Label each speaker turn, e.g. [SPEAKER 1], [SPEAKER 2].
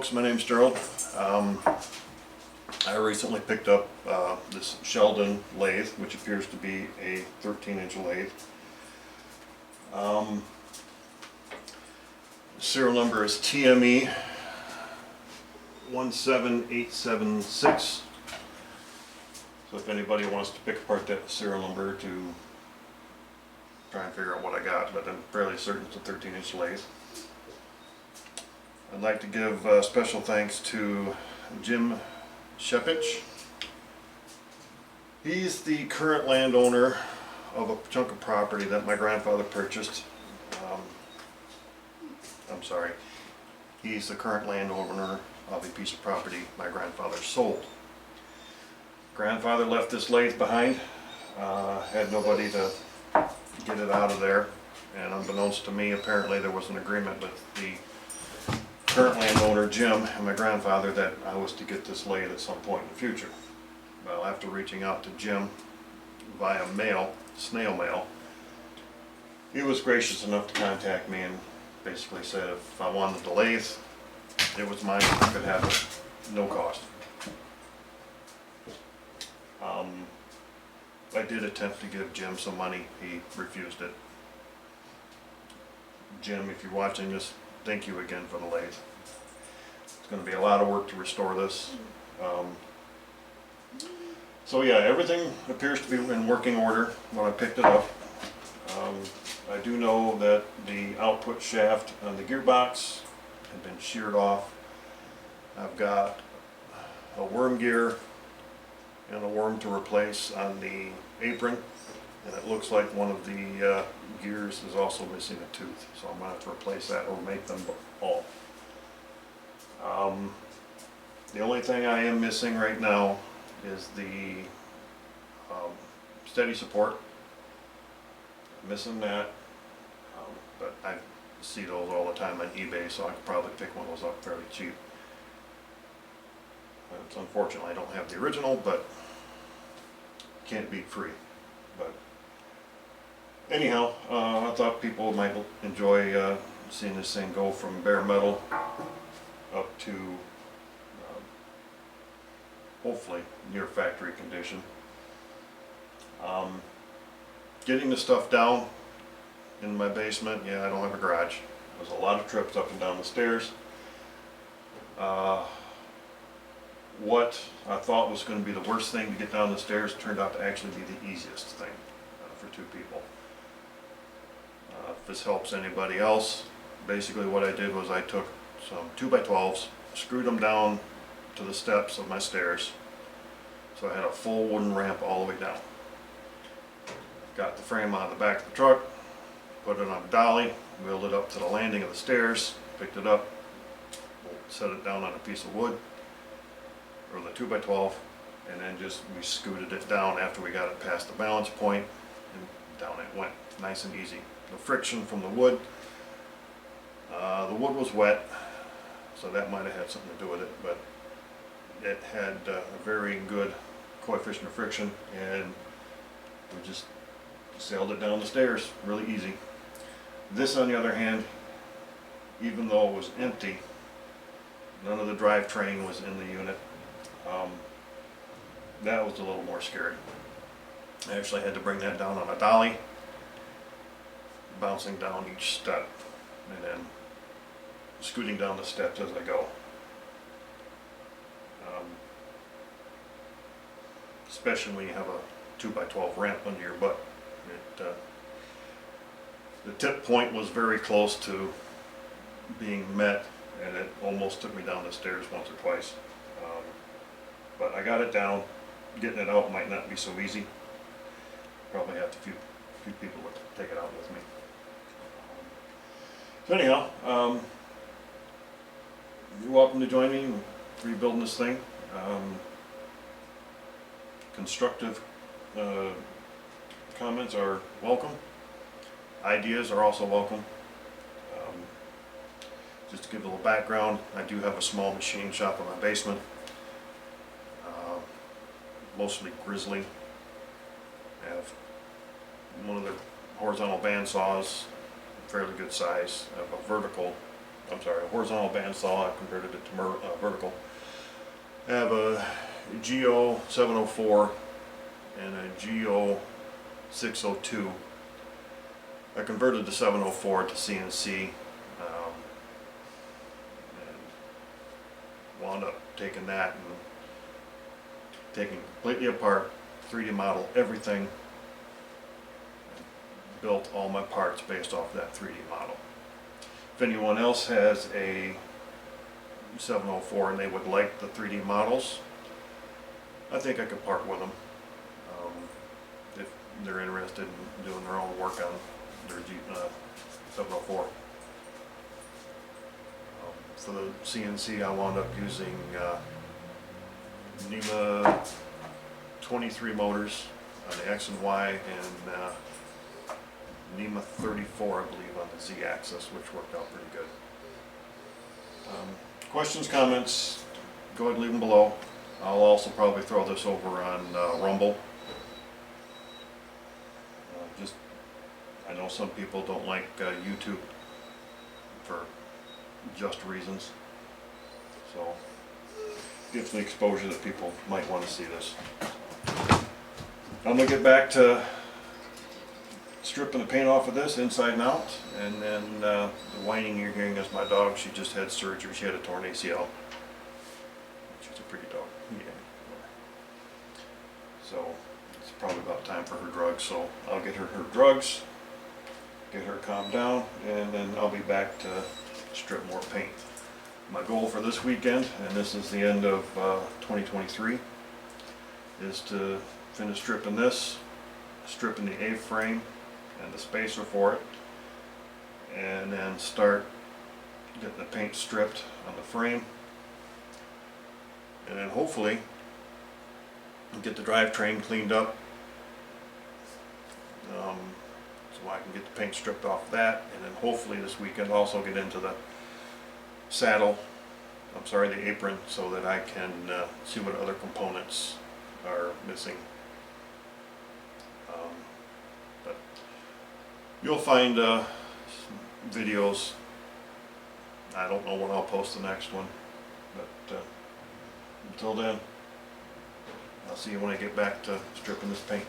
[SPEAKER 1] folks, my name's Gerald. I recently picked up this Sheldon lathe, which appears to be a 13-inch lathe. Serial number is TME 17876. So if anybody wants to pick apart that serial number to try and figure out what I got, but I'm fairly certain it's a 13-inch lathe. I'd like to give special thanks to Jim Shepich. He's the current landowner of a chunk of property that my grandfather purchased. He's the current landowner of a piece of property my grandfather sold. Grandfather left this lathe behind, had nobody to get it out of there, and unbeknownst to me, apparently there was an agreement with the current landowner, Jim, and my grandfather that I was to get this lathe at some point in the future. Well, after reaching out to Jim via mail, snail mail, he was gracious enough to contact me and basically said if I wanted the lathe, it was mine, I could have it, no cost. I did attempt to give Jim some money, he refused it. Jim, if you're watching this, thank you again for the lathe. It's going to be a lot of work to restore this. So yeah, everything appears to be in working order when I picked it up. I do know that the output shaft on the gearbox had been sheared off. I've got a worm gear and a worm to replace on the apron, and it looks like one of the gears is also missing a tooth, so I'm going to have to replace that or make them all. The only thing I am missing right now is the steady support. I'm missing that, but I see those all the time on eBay, so I could probably pick one of those up fairly cheap. It's unfortunately I don't have the original, but can't beat free. But anyhow, I thought people might enjoy seeing this thing go from bare metal up to hopefully near factory condition. Getting the stuff down in my basement, yeah, I don't have a garage. There's a lot of trips up and down the stairs. What I thought was going to be the worst thing to get down the stairs turned out to actually be the easiest thing for two people. If this helps anybody else, basically what I did was I took some 2x12s, screwed them down to the steps of my stairs, so I had a full wooden ramp all the way down. Got the frame out of the back of the truck, put it on a dolly, wheeled it up to the landing of the stairs, picked it up, set it down on a piece of wood, or the 2x12, and then we scooted it down after we got it past the balance point, and down it went, nice and easy. No friction from the wood. The wood was wet, so that might have had something to do with it, but it had a very good coefficient of friction, and we just sailed it down the stairs really easy. This, on the other hand, even though it was empty, none of the drivetrain was in the unit. That was a little more scary. I actually had to bring that down on a dolly, bouncing down each step, and then scooting down the steps as I go. Especially when you have a 2x12 ramp under your butt. The tip point was very close to being met, and it almost took me down the stairs once or twice. But I got it down. Getting it out might not be so easy. Probably have a few people to take it out with me. So anyhow, you're welcome to join me in rebuilding this thing. Constructive comments are welcome. Ideas are also welcome. Just to give a little background, I do have a small machine shop in my basement. Mostly grizzly. I have one of the horizontal band saws, fairly good size. I have a vertical I'm sorry, a horizontal bandsaw. I converted it to vertical. I have a GO 704 and a GO 602. I converted the 704 to CNC and wound up taking that and taking completely apart, 3D model everything, and built all my parts based off that 3D model. If anyone else has a 704 and they would like the 3D models, I think I could part with them if they're interested in doing their own work on their 704. For the CNC, I wound up using NEMA 23 motors on the X and Y, and NEMA 34, I believe, on the Z axis, which worked out pretty good. Questions, comments, go ahead and leave them below. I'll also probably throw this over on Rumble. I know some people don't like YouTube for just reasons, so gives the exposure that people might want to see this. I'm going to get back to stripping the paint off of this inside and out, and then the whining you're hearing is my dog. She just had surgery. She had a torn ACL. She's a pretty dog. Yeah. So it's probably about time for her drugs, so I'll get her drugs, get her calmed down, and then I'll be back to strip more paint. My goal for this weekend, and this is the end of 2023, is to finish stripping this, stripping the A-frame and the spacer for it, and then start getting the paint stripped on the frame, and then hopefully get the drivetrain cleaned up, so I can get the paint stripped off of that, and then hopefully this weekend also get into the saddle, the apron, so that I can see what other components are missing. But you'll find videos. I don't know when I'll post the next one, but until then, I'll see you when I get back to stripping this paint.